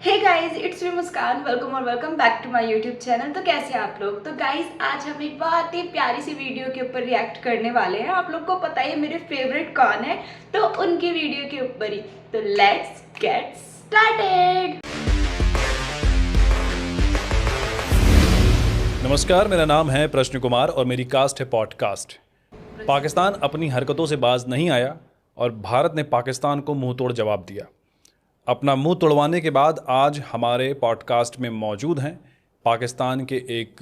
Hey guys, it's me Muskan. Welcome और welcome back to my YouTube channel. तो कैसे हैं आप लोग? तो गाइस, आज हम एक बहुत ही प्यारी सी वीडियो के ऊपर रिएक्ट करने वाले हैं। आप लोग को पता ही है मेरे फेवरेट कौन है, तो उनकी वीडियो के ऊपर ही। तो लेट्स गेट स्टार्टेड। नमस्कार, मेरा नाम है प्रश्न कुमार और मेरी कास्ट है पॉडकास्ट। पाकिस्तान अपनी हरकतों से बाज नहीं आया और भारत ने पाकिस्तान को मुंह तोड़ जवाब दिया। अपना मुंह तोड़वाने के बाद आज हमारे पॉडकास्ट में मौजूद हैं पाकिस्तान के एक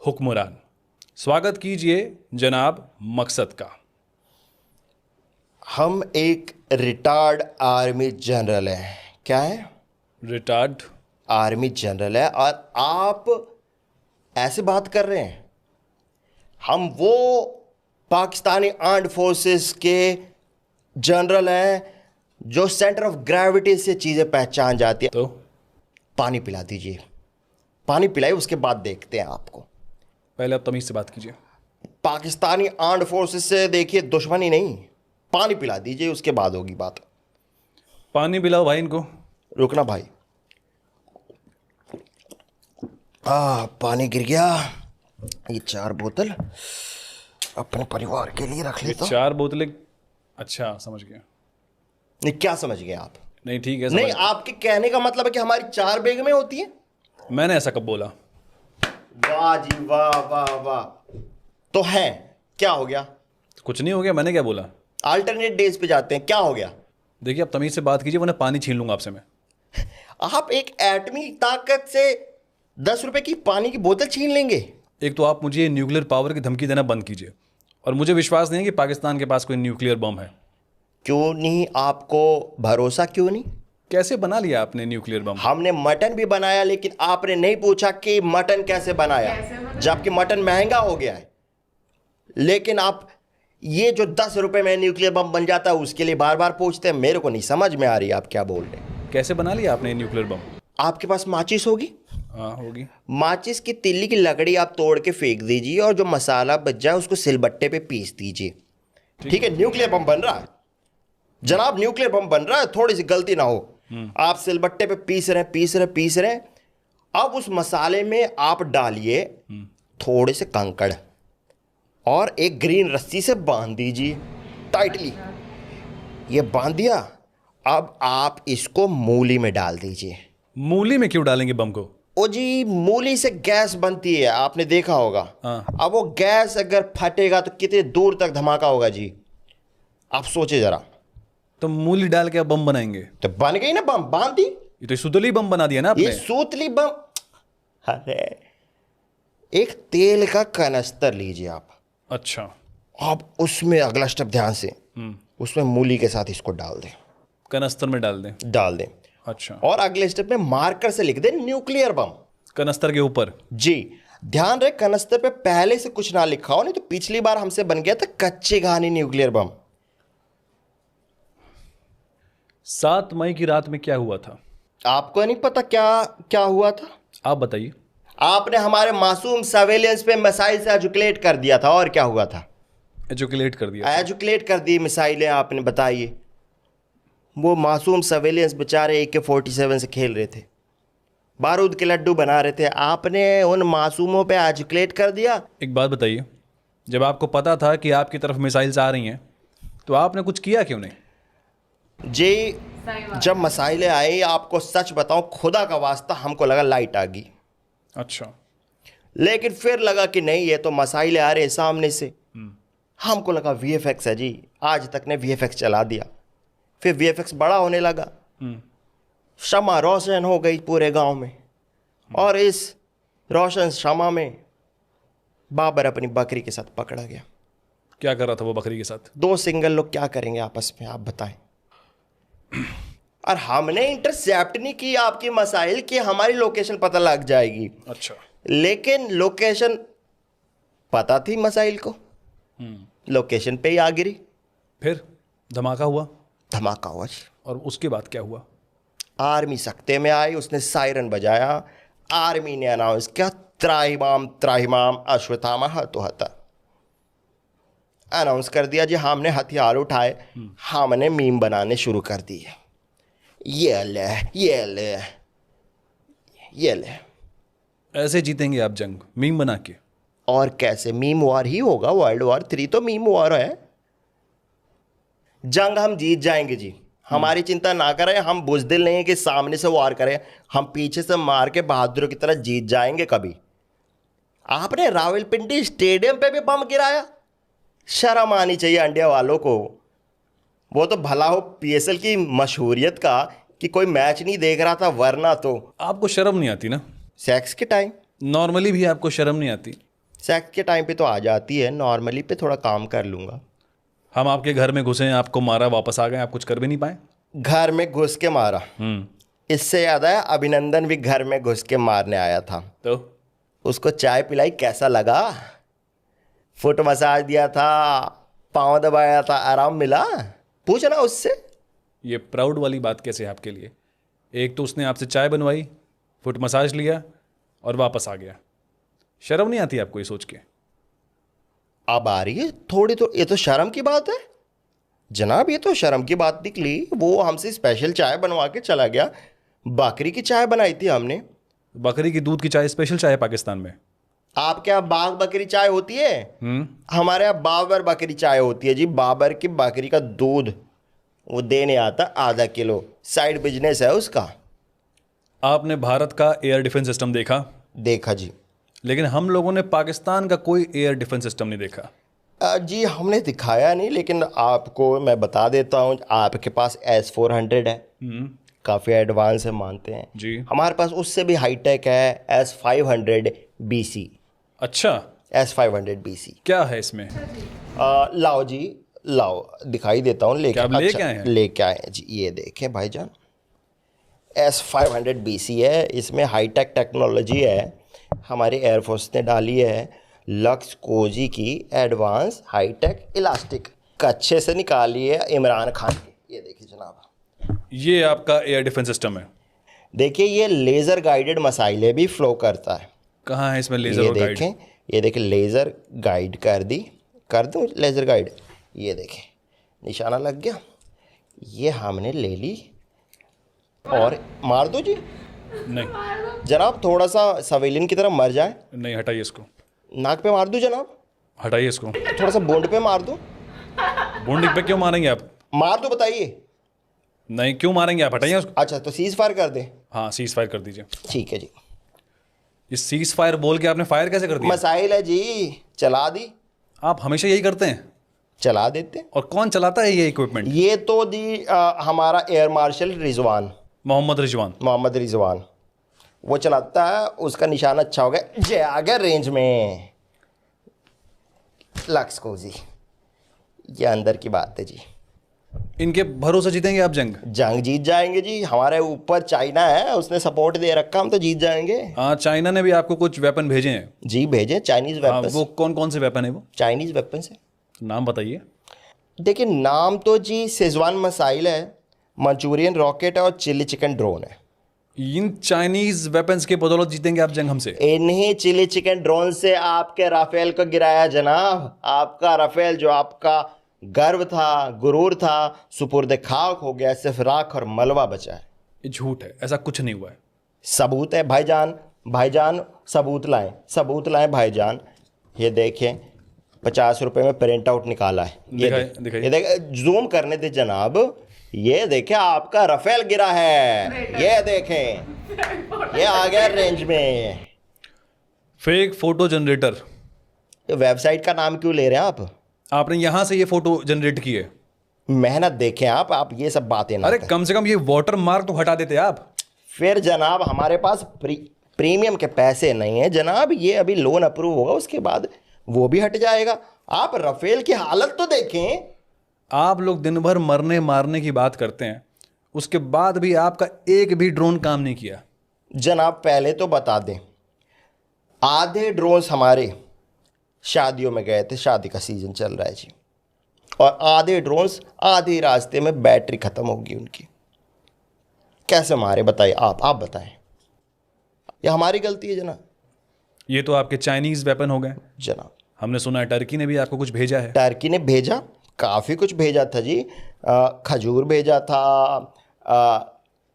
हुक्मरान। स्वागत कीजिए जनाब मकसद का। हम एक रिटायर्ड आर्मी जनरल हैं। क्या है? रिटायर्ड आर्मी जनरल है और आप ऐसे बात कर रहे हैं। हम वो पाकिस्तानी आर्म्ड फोर्सेस के जनरल हैं जो सेंटर ऑफ ग्रेविटी से चीज़ें पहचान जाती है। तो पानी पिला दीजिए, पानी पिलाइए, उसके बाद देखते हैं आपको। पहले आप तमीज़ से बात कीजिए। पाकिस्तानी आर्म्ड फोर्सेस से देखिए दुश्मनी नहीं, पानी पिला दीजिए, उसके बाद होगी बात। पानी पिलाओ भाई इनको। रुकना भाई। पानी गिर गया। ये 4 बोतल अपने परिवार के लिए रख लेता हूं। 4 बोतलें? अच्छा, समझ गया। नहीं, क्या समझ गए आप? नहीं, ठीक है, नहीं, समझ। आपके कहने का मतलब है कि हमारी 4 बैग में होती है। मैंने ऐसा कब बोला? वाह जी वाह वाह वाह। तो है, क्या हो गया? कुछ नहीं हो गया, मैंने क्या बोला? अल्टरनेट डेज पे जाते हैं, क्या हो गया? देखिए, आप तमीज़ से बात कीजिए वरना पानी छीन लूंगा आपसे मैं। आप एक एटमी ताकत से 10 रुपए की पानी की बोतल छीन लेंगे? एक तो आप मुझे न्यूक्लियर पावर की धमकी देना बंद कीजिए, और मुझे विश्वास नहीं है कि पाकिस्तान के पास कोई न्यूक्लियर बम है। क्यों नहीं? आपको भरोसा क्यों नहीं? कैसे बना लिया आपने न्यूक्लियर बम? हमने मटन भी बनाया, लेकिन आपने नहीं पूछा कि मटन कैसे बनाया, जबकि मटन महंगा हो गया है। लेकिन आप ये जो 10 रुपए में न्यूक्लियर बम बन जाता है उसके लिए बार बार पूछते हैं। मेरे को नहीं समझ में आ रही आप क्या बोल रहे हैं। कैसे बना लिया आपने न्यूक्लियर बम? आपके पास माचिस होगी? हाँ, होगी। माचिस की तिल्ली की लकड़ी आप तोड़ के फेंक दीजिए और जो मसाला बच जाए उसको सिलबट्टे पे पीस दीजिए। ठीक है, न्यूक्लियर बम बन रहा है जनाब, न्यूक्लियर बम बन रहा है। थोड़ी सी गलती ना हो, आप सिलबट्टे पे पीस रहे हैं। अब उस मसाले में आप डालिए थोड़े से कंकड़ और एक ग्रीन रस्सी से बांध दीजिए टाइटली। ये बांध दिया। अब आप इसको मूली में डाल दीजिए। मूली में क्यों डालेंगे बम को? ओ जी, मूली से गैस बनती है, आपने देखा होगा। हाँ। अब वो गैस अगर फटेगा तो कितने दूर तक धमाका होगा जी, आप सोचे जरा। तो मूली डाल के आप बम बनाएंगे? तो बन गई ना बम, बांध दी। ये तो सुतली बम बना दिया ना आपने। ये सूतली बम। अरे, एक तेल का कनस्तर लीजिए आप। अच्छा। आप उसमें अगला स्टेप ध्यान से, उसमें मूली के साथ इसको डाल दें। कनस्तर में डाल दें? डाल दें। अच्छा। और अगले स्टेप में मार्कर से लिख दें न्यूक्लियर बम। कनस्तर के ऊपर? जी, ध्यान रहे कनस्तर पे पहले से कुछ ना लिखा हो, नहीं तो पिछली बार हमसे बन गया था कच्चे घानी न्यूक्लियर बम। 7 मई की रात में क्या हुआ था? आपको नहीं पता क्या क्या हुआ था? आप बताइए। आपने हमारे मासूम सर्वेलेंस पे मिसाइल से एजुकेट कर दिया था। और क्या हुआ था? एजुकेट कर दिया? एजुकेट कर दी मिसाइलें आपने, बताइए। वो मासूम सर्वेलेंस बेचारे AK-47 से खेल रहे थे, बारूद के लड्डू बना रहे थे, आपने उन मासूमों पे एजुकेट कर दिया। एक बात बताइए, जब आपको पता था कि आपकी तरफ मिसाइल्स आ रही हैं तो आपने कुछ किया क्यों नहीं? जी, जब मिसाइलें आई, आपको सच बताऊं, खुदा का वास्ता हमको लगा लाइट आ गई। अच्छा। लेकिन फिर लगा कि नहीं, ये तो मिसाइलें आ रहे हैं सामने से। हमको लगा VFX है जी, आज तक ने VFX चला दिया। फिर VFX बड़ा होने लगा, शमा रोशन हो गई पूरे गांव में। और इस रोशन शमा में बाबर अपनी बकरी के साथ पकड़ा गया। क्या कर रहा था वो बकरी के साथ? 2 सिंगल लोग क्या करेंगे आपस में, आप बताएं। और हमने इंटरसेप्ट नहीं की आपकी मिसाइल कि हमारी लोकेशन पता लग जाएगी। अच्छा। लेकिन लोकेशन पता थी मिसाइल को, लोकेशन पे ही आ गिरी। फिर धमाका हुआ? धमाका हुआ जी। और उसके बाद क्या हुआ? आर्मी सख्ते में आई, उसने सायरन बजाया। आर्मी ने अनाउंस किया, त्राहिमाम त्राहिमाम अश्वत्थामा हतोहता। अनाउंस कर दिया जी, हमने हथियार उठाए, हमने मीम बनाने शुरू कर दिए। ये ले ये ले। ऐसे जीतेंगे आप जंग, मीम बना के? और कैसे, मीम वॉर ही होगा। World War III तो मीम वॉर है। जंग हम जीत जाएंगे जी, हमारी चिंता ना करें। हम बुजदिल नहीं है कि सामने से वार करें, हम पीछे से मार के बहादुरों की तरह जीत जाएंगे कभी। आपने रावलपिंडी स्टेडियम पे भी बम गिराया, शर्म आनी चाहिए इंडिया वालों को। वो तो भला हो PSL की मशहूरियत का कि कोई मैच नहीं देख रहा था, वरना तो आपको शर्म नहीं आती ना? सेक्स के टाइम, नॉर्मली भी आपको शर्म नहीं आती? सेक्स के टाइम पे तो आ जाती है, नॉर्मली पे थोड़ा काम कर लूंगा। हम आपके घर में घुसे, आपको मारा, वापस आ गए, आप कुछ कर भी नहीं पाए? घर में घुस के मारा? इससे याद है, अभिनंदन भी घर में घुस के मारने आया था, तो उसको चाय पिलाई, कैसा लगा? फुट मसाज दिया था, पाँव दबाया था, आराम मिला? पूछना उससे। ये प्राउड वाली बात कैसे है आपके लिए? एक तो उसने आपसे चाय बनवाई, फुट मसाज लिया और वापस आ गया। शर्म नहीं आती आपको ये सोच के? अब आ रही है थोड़ी, तो ये तो शर्म की बात है जनाब, ये तो शर्म की बात निकली। वो हमसे स्पेशल चाय बनवा के चला गया, बकरी की चाय बनाई थी हमने। बकरी की दूध की चाय स्पेशल चाय है पाकिस्तान में? आपके यहाँ बाग बकरी चाय होती है? हमारे यहाँ बाबर बकरी चाय होती है जी। बाबर की बकरी का दूध वो देने आता आधा किलो, साइड बिजनेस है उसका। आपने भारत का एयर डिफेंस सिस्टम देखा? देखा जी। लेकिन हम लोगों ने पाकिस्तान का कोई एयर डिफेंस सिस्टम नहीं देखा। जी हमने दिखाया नहीं, लेकिन आपको मैं बता देता हूँ, आपके पास S-400 है, काफ़ी एडवांस है, मानते हैं जी। हमारे पास उससे भी हाईटेक है S-500BC। अच्छा, S-500BC क्या है इसमें? लाओ जी, लाओ दिखाई देता हूँ। लेके क्या आप लेके आए हैं? लेके आए हैं जी, ये देखें भाईजान, S-500BC है। इसमें हाईटेक टेक्नोलॉजी है, हमारी एयरफोर्स ने डाली है, लक्स कोजी की एडवांस हाईटेक इलास्टिक, कच्छे से निकाली है इमरान खान की। ये देखिए जनाब, ये आपका एयर डिफेंस सिस्टम है? देखिए ये लेज़र गाइडेड मिसाइलें भी फ्लो करता है। कहाँ है इसमें लेजर ये और गाइड? देखें, ये देखें लेज़र गाइड कर दूँ लेज़र गाइड। ये देखें निशाना लग गया, ये हमने ले ली और मार दो जी। नहीं जनाब थोड़ा सा सवेलियन की तरह मर जाए, नहीं, हटाइए इसको, नाक पे मार दूँ जनाब, हटाइए इसको। थोड़ा सा बूंद पे मार दूँ? बूंदी पे क्यों मारेंगे आप? मार दो बताइए। नहीं, क्यों मारेंगे आप? हटाइए उसको। अच्छा तो सीज फायर कर दे। हाँ, सीज फायर कर दीजिए। ठीक है जी। ये सीज फायर बोल के आपने फायर कैसे कर दिया? मसाइल है जी, चला दी, आप हमेशा यही करते हैं? चला देते। और कौन चलाता है ये इक्विपमेंट? ये तो जी हमारा एयर मार्शल रिजवान, मोहम्मद रिजवान। मोहम्मद रिजवान वो चलाता है। उसका निशाना अच्छा हो गया, जे आ गया रेंज में। लक्स कोजी, ये अंदर की बात है जी। इनके भरोसे जीतेंगे आप जंग? जंग जीत जाएंगे जी, हमारे ऊपर चाइना है, उसने सपोर्ट दे रखा, हम तो जीत जाएंगे। हाँ, चाइना ने भी आपको कुछ वेपन भेजे हैं। जी भेजे, चाइनीज हाँ, वेपन। वो कौन कौन से वेपन है वो? चाइनीज वेपन है, नाम बताइए। देखिए नाम तो जी शेजवान मिसाइल है, मंचूरियन रॉकेट है और चिली चिकन ड्रोन है। इन चाइनीज वेपन्स के बदौलत जीतेंगे आप जंग हमसे? इन्हीं चिली चिकन ड्रोन से आपके राफेल को गिराया जनाब। आपका राफेल जो आपका गर्व था, गुरूर था, सुपुर्द खाक हो गया, सिर्फ राख और मलबा बचा है। ये झूठ है, ऐसा कुछ नहीं हुआ है। सबूत है भाईजान, भाईजान सबूत लाएं, सबूत लाएं भाईजान। ये देखें 50 रुपए में प्रिंट आउट निकाला है। दिखाइए। ये देखें, जूम करने दे जनाब। ये देखें आपका राफेल गिरा है, ये देखें, ये आ गया रेंज में। Fake photo generator. वेबसाइट का नाम क्यों ले रहे हैं आप? आपने यहां से ये फोटो जनरेट की है? मेहनत देखें आप ये सब बातें ना अरे करें। कम से कम ये वाटर मार्क तो हटा देते आप। फिर जनाब हमारे पास प्रीमियम के पैसे नहीं है जनाब, ये अभी लोन अप्रूव होगा, उसके बाद वो भी हट जाएगा। आप राफेल की हालत तो देखें। आप लोग दिन भर मरने मारने की बात करते हैं, उसके बाद भी आपका एक भी ड्रोन काम नहीं किया। जनाब पहले तो बता दें, आधे ड्रोन्स हमारे शादियों में गए थे, शादी का सीजन चल रहा है जी, और आधे ड्रोन्स आधे रास्ते में बैटरी खत्म होगी उनकी। कैसे मारे बताइए आप बताएं, ये हमारी गलती है जनाब। ये तो आपके चाइनीज वेपन हो गए। जनाब हमने सुना है टर्की ने भी आपको कुछ भेजा है। टर्की ने भेजा, काफ़ी कुछ भेजा था जी। खजूर भेजा था,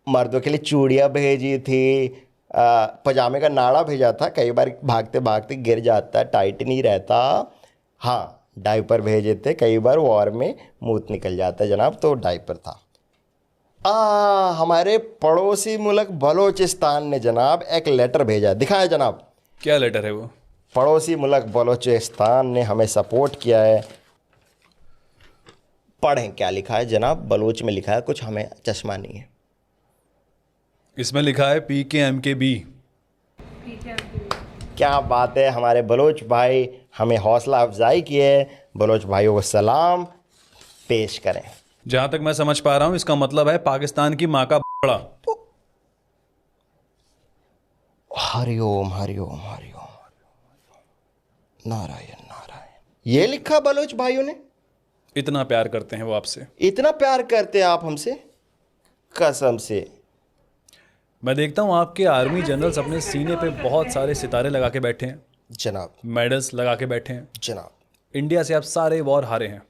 मर्दों के लिए चूड़ियाँ भेजी थी, पजामे का नाड़ा भेजा था, कई बार भागते भागते गिर जाता है, टाइट नहीं रहता। हाँ, डायपर भेजे थे, कई बार वॉर में मूत निकल जाता है जनाब, तो डायपर था। हमारे पड़ोसी मुल्क बलोचिस्तान ने जनाब एक लेटर भेजा, दिखाया जनाब। क्या लेटर है वो? पड़ोसी मुल्क बलोचिस्तान ने हमें सपोर्ट किया है। पढ़ें क्या लिखा है जनाब, बलोच में लिखा है कुछ, हमें चश्मा नहीं है। इसमें लिखा है PKMKB। क्या बात है, हमारे बलोच भाई हमें हौसला अफजाई की है। बलोच भाइयों को सलाम पेश करें। जहां तक मैं समझ पा रहा हूं इसका मतलब है पाकिस्तान की माँ का बड़ा। हरिओम हरिओम हरिओम, नारायण नारायण। ये लिखा बलोच भाइयों ने। इतना प्यार करते हैं वो आपसे। इतना प्यार करते हैं आप हमसे, कसम से। मैं देखता हूं आपके आर्मी जनरल्स अपने सीने पे बहुत सारे सितारे लगा के बैठे हैं, जनाब मेडल्स लगा के बैठे हैं। जनाब। इंडिया से आप सारे वॉर हारे हैं,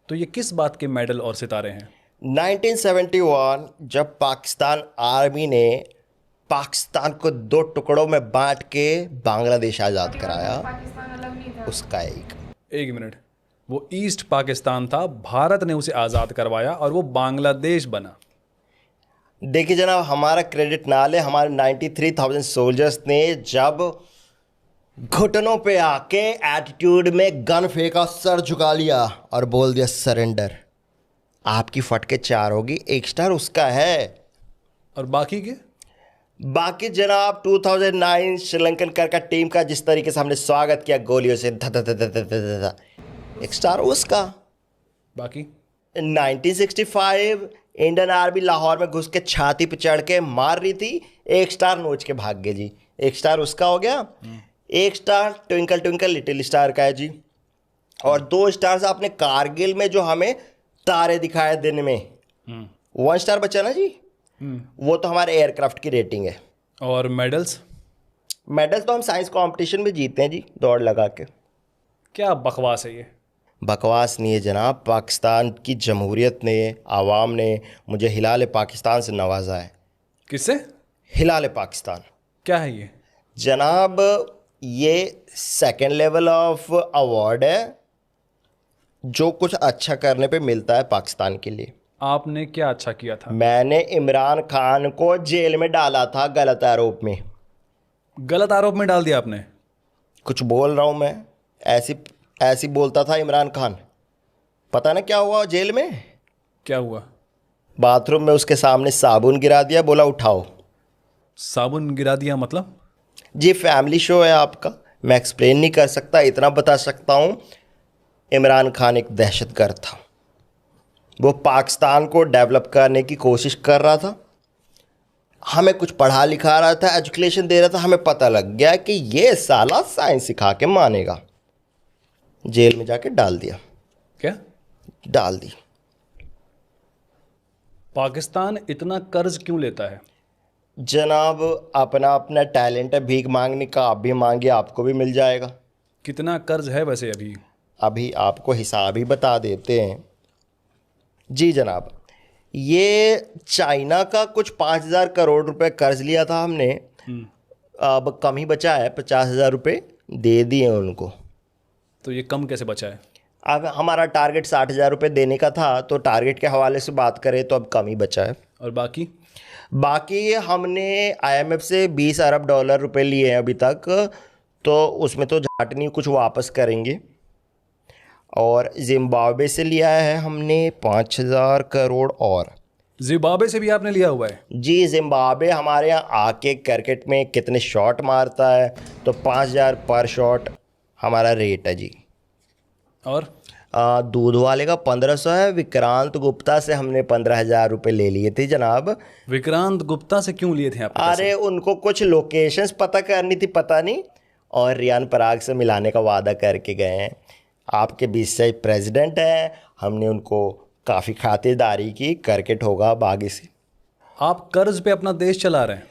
तो ये किस बात के मेडल और सितारे हैं? 1971 जब पाकिस्तान आर्मी ने पाकिस्तान को 2 टुकड़ों में बांट के बांग्लादेश आज़ाद कराया, उसका एक मिनट, वो ईस्ट पाकिस्तान था, भारत ने उसे आज़ाद करवाया और वो बांग्लादेश बना। देखिए जनाब, हमारा क्रेडिट ना ले, हमारे 93,000 सोल्जर्स ने जब घुटनों पे आके एटीट्यूड में गन फेंका, सर झुका लिया और बोल दिया सरेंडर। आपकी फटके 4 होगी, 1 स्टार उसका है। और बाकी के? बाकी जनाब 2009 श्रीलंकन क्रिकेट टीम का जिस तरीके से हमने स्वागत किया गोलियों से, ध ध ध ध ध ध ध, 1 स्टार उसका। बाकी 1965 इंडियन आर्मी लाहौर में घुस के छाती पे चढ़ के मार रही थी, 1 स्टार नोच के भाग गए जी, 1 स्टार उसका हो गया। 1 star twinkle twinkle little star का है जी। और 2 स्टार आपने कारगिल में जो हमें तारे दिखाए दिन में, 1 स्टार बचा ना जी, वो तो हमारे एयरक्राफ्ट की रेटिंग है। और मेडल्स? मेडल तो हम साइंस कंपटीशन में जीते हैं जी, दौड़ लगा के। क्या बकवास है ये? बकवास नहीं है जनाब, पाकिस्तान की जमहूरियत ने, आवाम ने मुझे हिलाल पाकिस्तान से नवाजा है। किससे? हिलाल पाकिस्तान। क्या है ये? जनाब ये 2nd लेवल ऑफ अवार्ड है जो कुछ अच्छा करने पे मिलता है पाकिस्तान के लिए। आपने क्या अच्छा किया था? मैंने इमरान खान को जेल में डाला था गलत आरोप में। गलत आरोप में डाल दिया आपने? कुछ बोल रहा हूँ मैं, ऐसी बोलता था इमरान खान। पता ना क्या हुआ जेल में? क्या हुआ? बाथरूम में उसके सामने साबुन गिरा दिया, बोला उठाओ। साबुन गिरा दिया मतलब? जी फैमिली शो है आपका, मैं एक्सप्लेन नहीं कर सकता, इतना बता सकता हूँ इमरान खान एक दहशतगर्द था। वो पाकिस्तान को डेवलप करने की कोशिश कर रहा था, हमें कुछ पढ़ा लिखा रहा था, एजुकेशन दे रहा था। हमें पता लग गया कि ये साला साइंस सिखा के मानेगा। जेल में जाके डाल दिया। क्या डाल दी? पाकिस्तान इतना कर्ज क्यों लेता है? जनाब अपना अपना टैलेंट है भीख मांगने का, आप भी मांगिए आपको भी मिल जाएगा। कितना कर्ज है वैसे अभी? अभी आपको हिसाब ही बता देते हैं जी जनाब। ये चाइना का कुछ 5,000 करोड़ रुपए कर्ज लिया था हमने, अब कम ही बचा है, 50,000 रुपये दे दिए उनको। तो ये कम कैसे बचा है? अब हमारा टारगेट 60,000 रुपये देने का था, तो टारगेट के हवाले से बात करें तो अब कम ही बचा है। और बाकी हमने IMF से 20 अरब डॉलर रुपए लिए हैं अभी तक, तो उसमें तो झाट नहीं, कुछ वापस करेंगे। और जिम्बाब्वे से लिया है हमने 5,000 करोड़। और जिम्बाब्वे से भी आपने लिया हुआ है? जी, जिम्बाब्वे हमारे यहाँ आके क्रिकेट में कितने शॉट मारता है, तो 5,000 पर शॉट हमारा रेट है जी। और दूध वाले का 1,500 है। विक्रांत गुप्ता से हमने 15,000 रुपये ले लिए थे जनाब। विक्रांत गुप्ता से क्यों लिए थे आप? अरे उनको कुछ लोकेशंस पता करनी थी, पता नहीं, और रियान पराग से मिलाने का वादा करके गए हैं। आपके 20 से प्रेसिडेंट हैं, हमने उनको काफ़ी खातिरदारी की, क्रिकेट होगा अब आगे से। आप कर्ज पे अपना देश चला रहे हैं।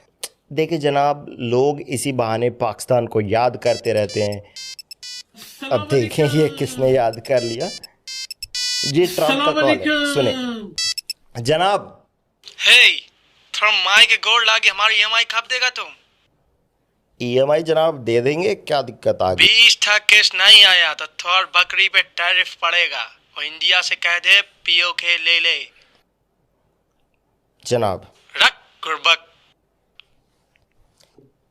देखिए जनाब, लोग इसी बहाने पाकिस्तान को याद करते रहते हैं। अब देखें ये किसने याद कर लिया जी। ट्रम्प का कॉल है, सुने जनाब। Hey, थोड़ा माई के गोड़ लागे हमारी ईएमआई कब देगा तुम? ईएमआई जनाब दे देंगे, क्या दिक्कत आ गई? 20 केस नहीं आया तो थोड़ बकरी पे टैरिफ पड़ेगा और इंडिया से कह दे पीओके ले ले। जनाब रख गुरबक।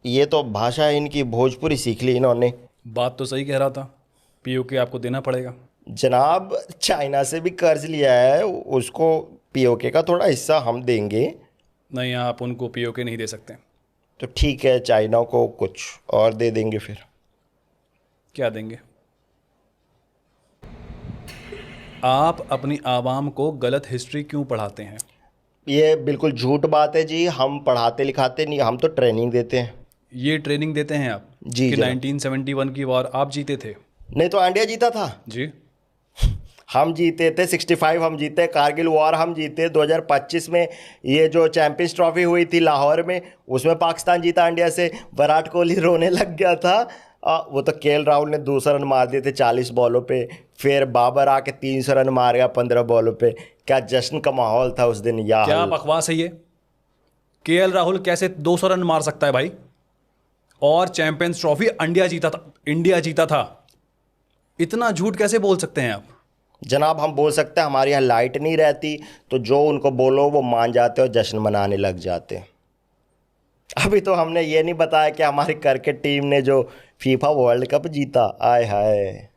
ये तो भाषा इनकी भोजपुरी सीख ली इन्होंने। बात तो सही कह रहा था, पीओके आपको देना पड़ेगा। जनाब चाइना से भी कर्ज लिया है, उसको पीओके का थोड़ा हिस्सा हम देंगे। नहीं, आप उनको पीओके नहीं दे सकते। तो ठीक है, चाइना को कुछ और दे देंगे फिर। क्या देंगे? आप अपनी आवाम को गलत हिस्ट्री क्यों पढ़ाते हैं? ये बिल्कुल झूठ बात है जी, हम पढ़ाते लिखाते नहीं, हम तो ट्रेनिंग देते हैं। ये ट्रेनिंग देते हैं आप जी कि जनाब। 1971 की वॉर आप जीते थे? नहीं तो इंडिया जीता था। जी, हम जीते थे 65, हम जीते कारगिल वॉर, हम जीते 2025 में ये जो चैंपियंस ट्रॉफी हुई थी लाहौर में, उसमें पाकिस्तान जीता इंडिया से। विराट कोहली रोने लग गया था। वो तो केएल राहुल ने 200 रन मार दिए थे 40 बॉलों पे, फिर बाबर आके 300 रन मार गया 15 बॉलों पे। क्या जश्न का माहौल था उस दिन। या क्या बकवास है ये? केएल राहुल कैसे 200 रन मार सकता है भाई? और चैंपियंस ट्रॉफी इंडिया जीता था। इतना झूठ कैसे बोल सकते हैं आप? जनाब हम बोल सकते हैं, हमारे यहाँ लाइट नहीं रहती तो जो उनको बोलो वो मान जाते और जश्न मनाने लग जाते। अभी तो हमने ये नहीं बताया कि हमारी क्रिकेट टीम ने जो फीफा वर्ल्ड कप जीता, आय हाय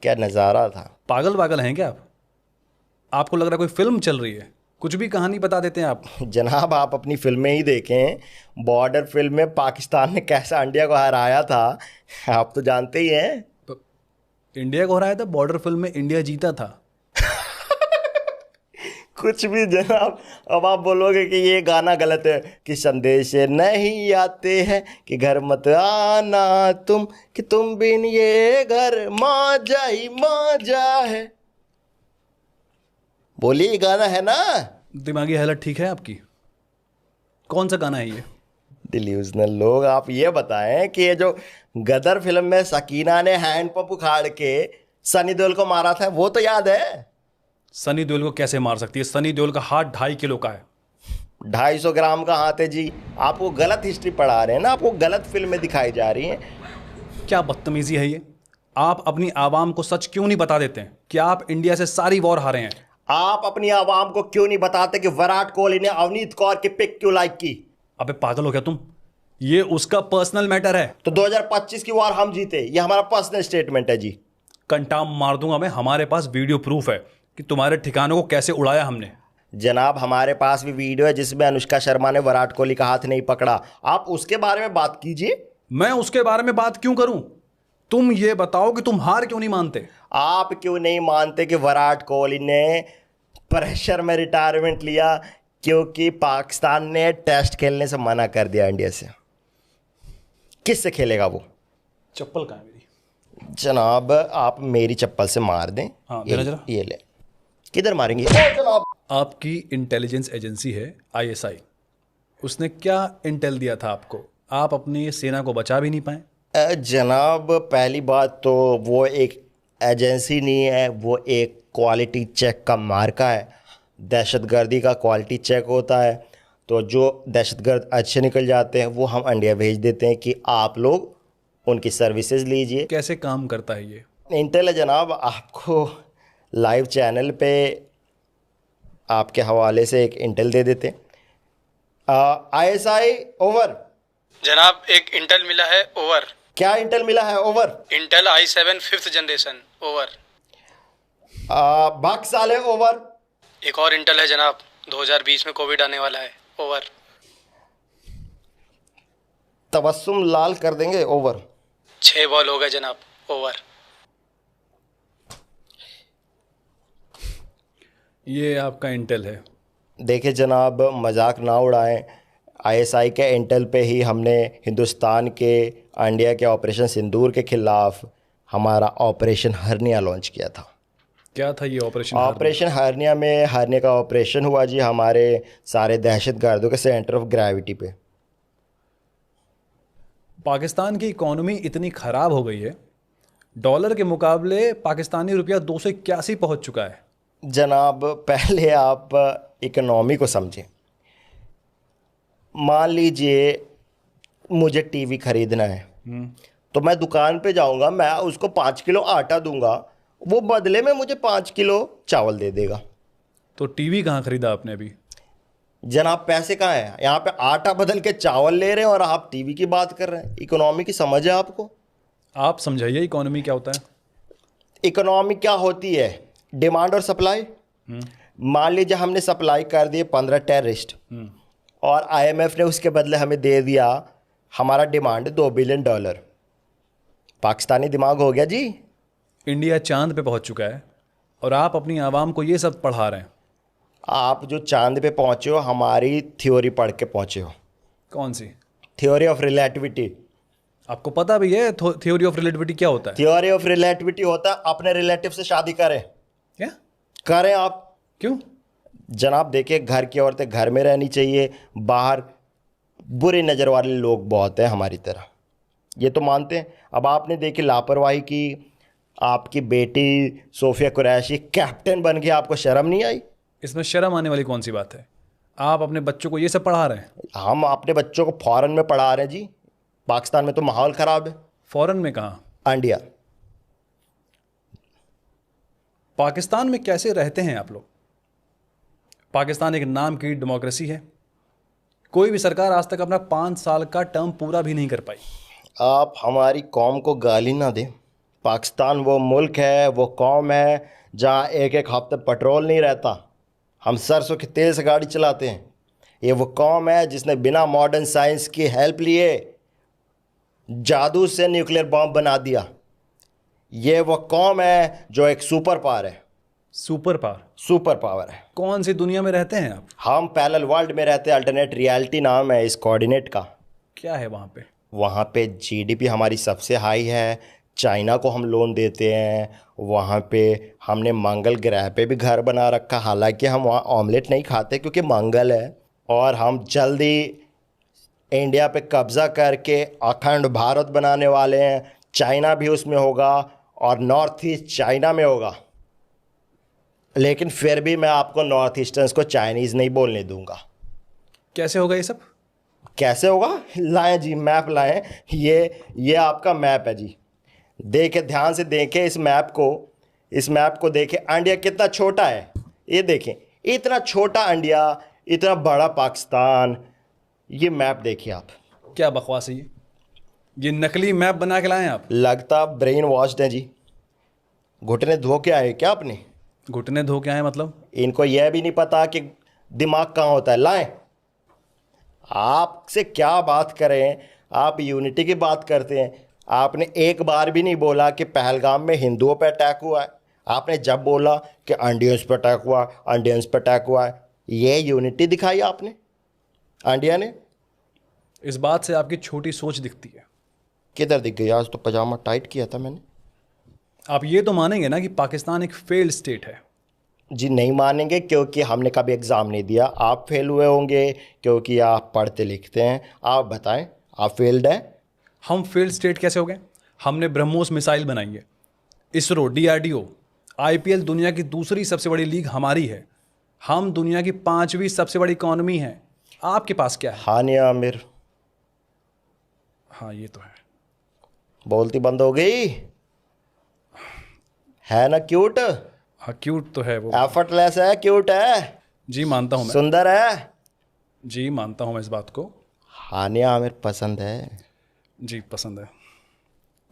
क्या नज़ारा था। पागल हैं क्या आप? आपको लग रहा है कोई फिल्म चल रही है? कुछ भी कहानी बता देते हैं आप। जनाब आप अपनी फिल्में ही देखें, बॉर्डर फिल्म में पाकिस्तान ने कैसा इंडिया को हराया था आप तो जानते ही हैं। इंडिया को हराया था? बॉर्डर फिल्म में इंडिया जीता था। कुछ भी जनाब। अब आप बोलोगे कि ये गाना गलत है कि संदेश नहीं आते हैं कि घर मत आना तुम, कि तुम बिन ये घर मौजा ही मौजा है। बोलिए ये गाना है ना? दिमागी हालत ठीक है आपकी? कौन सा गाना है ये? डिल्यूजनल लोग, आप ये बताएं कि ये जो गदर फिल्म में सकीना ने हैंड पंप उखाड़ के सनी देओल को मारा था, वो तो याद है? सनी देओल को कैसे मार सकती है? सनी देओल का हाथ 2.5 किलो का है। 250 ग्राम का हाथ है जी। आपको गलत हिस्ट्री पढ़ा रहे हैं ना, आपको गलत फिल्में दिखाई जा रही हैं। क्या बदतमीजी है ये? आप अपनी आवाम को सच क्यों नहीं बता देते हैं कि आप इंडिया से सारी वॉर हारे हैं? आप अपनी आवाम को क्यों नहीं बताते कि विराट कोहली ने अवनीत कौर की पिक क्यों लाइक की? अबे पागल हो क्या तुम? ये उसका पर्सनल मैटर है। तो 2025 की वॉर हम जीते, ये हमारा पर्सनल स्टेटमेंट है जी। कंटाम मार दूंगा मैं। हमारे पास वीडियो प्रूफ है कि तुम्हारे ठिकानों को कैसे उड़ाया हमने। जनाब हमारे पास भी वीडियो है जिसमें अनुष्का शर्मा ने विराट कोहली का हाथ नहीं पकड़ा, आप उसके बारे में बात कीजिए। मैं उसके बारे में बात क्यों करूं? तुम ये बताओ कि तुम हार क्यों नहीं मानते? आप क्यों नहीं मानते कि विराट कोहली ने प्रेशर में रिटायरमेंट लिया क्योंकि पाकिस्तान ने टेस्ट खेलने से मना कर दिया इंडिया से? किससे खेलेगा वो? चप्पल कहाँ है मेरी? जनाब आप मेरी चप्पल से मार दें। हाँ, देना जरा। ये ले। किधर मारेंगे? ओ जनाब। आपकी इंटेलिजेंस एजेंसी है ISI, उसने क्या इंटेल दिया था आपको? आप अपनी सेना को बचा भी नहीं पाए। जनाब पहली बात तो वो एक एजेंसी नहीं है, वो एक क्वालिटी चेक का मार्का है। दहशतगर्दी का क्वालिटी चेक होता है, तो जो दहशतगर्द अच्छे निकल जाते हैं वो हम इंडिया भेज देते हैं कि आप लोग उनकी सर्विसेज लीजिए। कैसे काम करता है ये? इंटेल है जनाब, आपको लाइव चैनल पे आपके हवाले से एक इंटेल दे देते हैं। ISI over. जनाब एक इंटेल मिला है, ओवर। क्या इंटेल मिला है? Over. Intel i7 5th generation, over. बाकी साले ओवर। एक और इंटेल है जनाब, 2020 में कोविड आने वाला है, ओवर। तबस्सुम लाल कर देंगे, ओवर। 6 बॉल हो गए जनाब, ओवर। ये आपका इंटेल है। देखिए जनाब मजाक ना उड़ाएं, ISI के इंटेल पे ही हमने हिंदुस्तान के इंडिया के ऑपरेशन सिंदूर के खिलाफ हमारा ऑपरेशन हर्निया लॉन्च किया था। क्या था ये ऑपरेशन? ऑपरेशन हर्निया में हर्निया का ऑपरेशन हुआ जी, हमारे सारे दहशतगर्दों के सेंटर ऑफ ग्रेविटी पे। पाकिस्तान की इकोनॉमी इतनी ख़राब हो गई है, डॉलर के मुकाबले पाकिस्तानी रुपया 281 पहुंच चुका है। जनाब पहले आप इकोनॉमी को समझें। मान लीजिए मुझे टीवी खरीदना है, तो मैं दुकान पे जाऊंगा, मैं उसको 5 किलो आटा दूंगा, वो बदले में मुझे 5 किलो चावल दे देगा। तो टीवी कहाँ खरीदा आपने अभी? जनाब पैसे कहाँ हैं? यहाँ पे आटा बदल के चावल ले रहे हैं और आप टीवी की बात कर रहे हैं। इकोनॉमी की समझ है आपको? आप समझाइए इकोनॉमी क्या होता है। इकोनॉमी क्या होती है? डिमांड और सप्लाई। मान लीजिए हमने सप्लाई कर दिए 15 टेररिस्ट और IMF ने उसके बदले हमें दे दिया, हमारा डिमांड $2 बिलियन। पाकिस्तानी दिमाग हो गया जी। इंडिया चांद पे पहुंच चुका है और आप अपनी आवाम को ये सब पढ़ा रहे हैं। आप जो चांद पे पहुंचे हो हमारी थ्योरी पढ़ के पहुंचे हो। कौन सी? Theory of relativity. आपको पता भी है थ्योरी ऑफ रिलेटिविटी क्या होता है? थ्योरी ऑफ रिलेटिविटी होता है अपने रिलेटिव से शादी करें। क्या करें आप? क्यों? जनाब देखिए, घर की औरतें घर में रहनी चाहिए, बाहर बुरी नज़र वाले लोग बहुत हैं हमारी तरह, ये तो मानते हैं। अब आपने देखी लापरवाही की, आपकी बेटी सोफिया कुरैशी कैप्टन बन गई, आपको शर्म नहीं आई? इसमें शर्म आने वाली कौन सी बात है? आप अपने बच्चों को ये सब पढ़ा रहे हैं? हम अपने बच्चों को फॉरेन में पढ़ा रहे हैं जी। पाकिस्तान में तो माहौल ख़राब है। फॉरेन में कहाँ? इंडिया। पाकिस्तान में कैसे रहते हैं आप लोग? पाकिस्तान एक नाम की डेमोक्रेसी है, कोई भी सरकार आज तक अपना 5 साल का टर्म पूरा भी नहीं कर पाई। आप हमारी कौम को गाली ना दें। पाकिस्तान वो मुल्क है, वो कौम है जहाँ एक एक हफ्ते पेट्रोल नहीं रहता, हम सरसों के तेल से गाड़ी चलाते हैं। ये वो कौम है जिसने बिना मॉडर्न साइंस की हेल्प लिए जादू से न्यूक्लियर बॉम्ब बना दिया। ये वो कौम है जो एक सुपर पावर है। Super power? सुपर पावर है। कौन सी दुनिया में रहते हैं आप? हम पैरेलल वर्ल्ड में रहते हैं, अल्टरनेट रियलिटी नाम है इस कोऑर्डिनेट का। क्या है वहाँ पे? वहाँ पे GDP हमारी सबसे हाई है, चाइना को हम लोन देते हैं। वहाँ पे हमने मंगल ग्रह पे भी घर बना रखा, हालांकि हम वहाँ ऑमलेट नहीं खाते क्योंकि मंगल है। और हम जल्दी इंडिया पे कब्ज़ा करके अखंड भारत बनाने वाले हैं। चाइना भी उसमें होगा और नॉर्थ ईस्ट चाइना में होगा, लेकिन फिर भी मैं आपको नॉर्थ ईस्टर्स को चाइनीज़ नहीं बोलने दूंगा। कैसे होगा ये सब? कैसे होगा? लाएं जी, मैप लाएं। ये आपका मैप है जी, देखें ध्यान से, देखें इस मैप को। इस मैप को देखें, इंडिया कितना छोटा है। ये देखें, इतना छोटा इंडिया, इतना बड़ा पाकिस्तान। ये मैप देखिए आप। क्या बकवास है ये नकली मैप बना के लाए हैं आप? लगता ब्रेन वॉश्ड है जी। घुटने धो के आए क्या आपने? घुटने धो के आए मतलब? इनको यह भी नहीं पता कि दिमाग कहाँ होता है। लाएं, आपसे क्या बात करें, आप यूनिटी की बात करते हैं। आपने एक बार भी नहीं बोला कि पहलगाम में हिंदुओं पर अटैक हुआ है। आपने जब बोला कि इंडियंस पर अटैक हुआ, इंडियंस पर अटैक हुआ है, ये यूनिटी दिखाई आपने, इंडिया ने। इस बात से आपकी छोटी सोच दिखती है। किधर दिख गई? आज तो पजामा टाइट किया था मैंने। आप ये तो मानेंगे ना कि पाकिस्तान एक फेल्ड स्टेट है? जी नहीं मानेंगे, क्योंकि हमने कभी एग्ज़ाम नहीं दिया। आप फेल हुए होंगे क्योंकि आप पढ़ते लिखते हैं। आप बताएं, आप फेल्ड हैं? हम फेल्ड स्टेट कैसे हो गए? हमने ब्रह्मोस मिसाइल बनाई है, इसरो, DRDO, IPL दुनिया की दूसरी सबसे बड़ी लीग हमारी है। हम दुनिया की 5वीं सबसे बड़ी इकॉनमी है। आपके पास क्या है? हानिया आमिर। हाँ ये तो है। बोलती बंद हो गई है ना? क्यूट? हाँ क्यूट तो है वो। एफर्टलेस है, क्यूट है, जी मानता हूँ मैं। सुंदर है। जी मानता हूँ मैं इस बात को। हानिया आमिर पसंद है? जी पसंद है।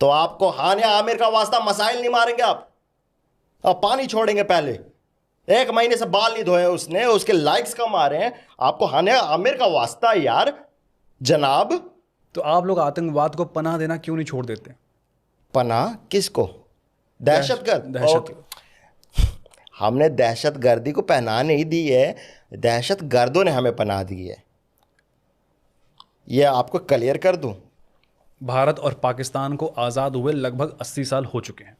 तो आपको हानिया आमिर का वास्ता मसाइल नहीं मारेंगे आप? अब पानी छोड़ेंगे? पहले 1 महीने से बाल नहीं धोए उसने, उसके लाइक्स कम आ रहे हैं, आपको हानिया आमिर का वास्ता यार जनाब। तो आप लोग आतंकवाद को पनाह देना क्यों नहीं छोड़ देते? पनाह किसको? दहशतगर्द? दहशत। हमने दहशतगर्दी को पनाह नहीं दी है, दहशतगर्दों ने हमें पनाह दी है। यह आपको क्लियर कर दूं। भारत और पाकिस्तान को आज़ाद हुए लगभग 80 साल हो चुके हैं।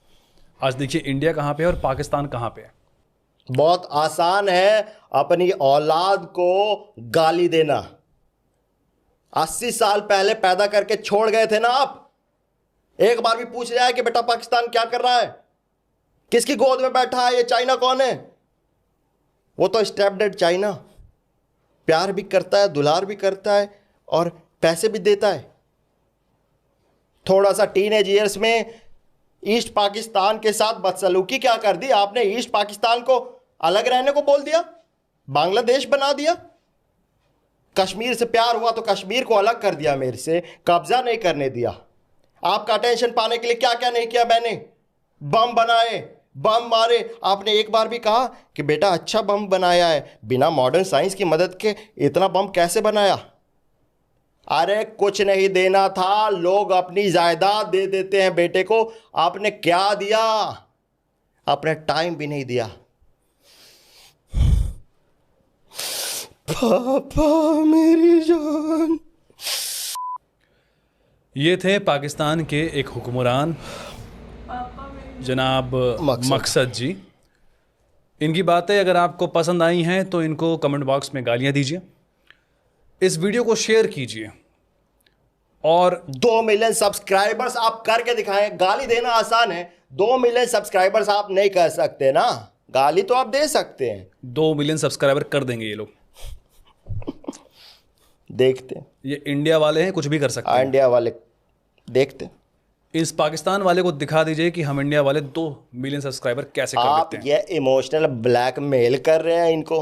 आज देखिए इंडिया कहाँ पे है और पाकिस्तान कहाँ पे है। बहुत आसान है अपनी औलाद को गाली देना। 80 साल पहले पैदा करके छोड़ गए थे ना आप। एक बार भी पूछ लिया है कि बेटा पाकिस्तान क्या कर रहा है, किसकी गोद में बैठा है, ये चाइना कौन है? वो तो स्टेप डेड चाइना। प्यार भी करता है, दुलार भी करता है और पैसे भी देता है। थोड़ा सा टीनेज ईयर्स में ईस्ट पाकिस्तान के साथ बदसलूकी क्या कर दी आपने? ईस्ट पाकिस्तान को अलग रहने को बोल दिया, बांग्लादेश बना दिया। कश्मीर से प्यार हुआ तो कश्मीर को अलग कर दिया, मेरे से कब्जा नहीं करने दिया। आपका अटेंशन पाने के लिए क्या क्या नहीं किया मैंने? बम बनाए, बम मारे। आपने एक बार भी कहा कि बेटा अच्छा बम बनाया है, बिना मॉडर्न साइंस की मदद के इतना बम कैसे बनाया? अरे कुछ नहीं देना था, लोग अपनी जायदाद दे देते हैं बेटे को। आपने क्या दिया? आपने टाइम भी नहीं दिया। पापा मेरी जान। ये थे पाकिस्तान के एक हुक्मरान जनाब मकसद जी। इनकी बातें अगर आपको पसंद आई हैं तो इनको कमेंट बॉक्स में गालियां दीजिए, इस वीडियो को शेयर कीजिए और 2 मिलियन सब्सक्राइबर्स आप करके दिखाएं। गाली देना आसान है, 2 मिलियन सब्सक्राइबर्स आप नहीं कर सकते ना। गाली तो आप दे सकते हैं। 2 मिलियन सब्सक्राइबर कर देंगे ये लोग। देखते हैं, ये इंडिया वाले हैं, कुछ भी कर सकते हैं। इंडिया वाले देखते हैं। इस पाकिस्तान वाले को दिखा दीजिए कि हम इंडिया वाले 2 मिलियन सब्सक्राइबर कैसे कर आप देते हैं। ये इमोशनल ब्लैकमेल कर रहे हैं इनको।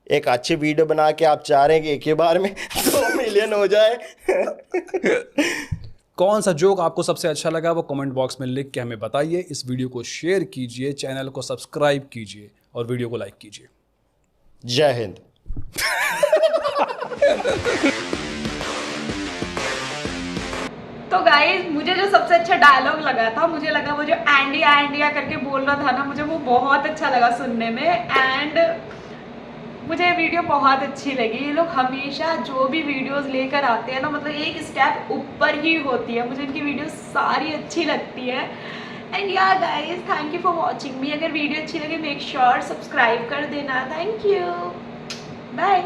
एक अच्छी वीडियो बना के आप चाह रहे हैं कि एक ही बार में 2 मिलियन हो जाए। कौन सा जोक आपको सबसे अच्छा लगा वो कमेंट बॉक्स में लिख के हमें बताइए। इस वीडियो को शेयर कीजिए, चैनल को सब्सक्राइब कीजिए और वीडियो को लाइक कीजिए। जय हिंद। तो गाइस मुझे जो सबसे अच्छा डायलॉग लगा था, मुझे लगा वो जो एंडिया एंडिया करके बोल रहा था ना, मुझे वो बहुत अच्छा लगा सुनने में। एंड मुझे वीडियो बहुत अच्छी लगी। ये लोग हमेशा जो भी वीडियोस लेकर आते हैं ना, मतलब एक स्टेप ऊपर ही होती है। मुझे इनकी वीडियो सारी अच्छी लगती है। And yeah guys, thank you for watching me. अगर वीडियो अच्छी लगे मेक श्योर सब्सक्राइब कर देना। Thank you, bye.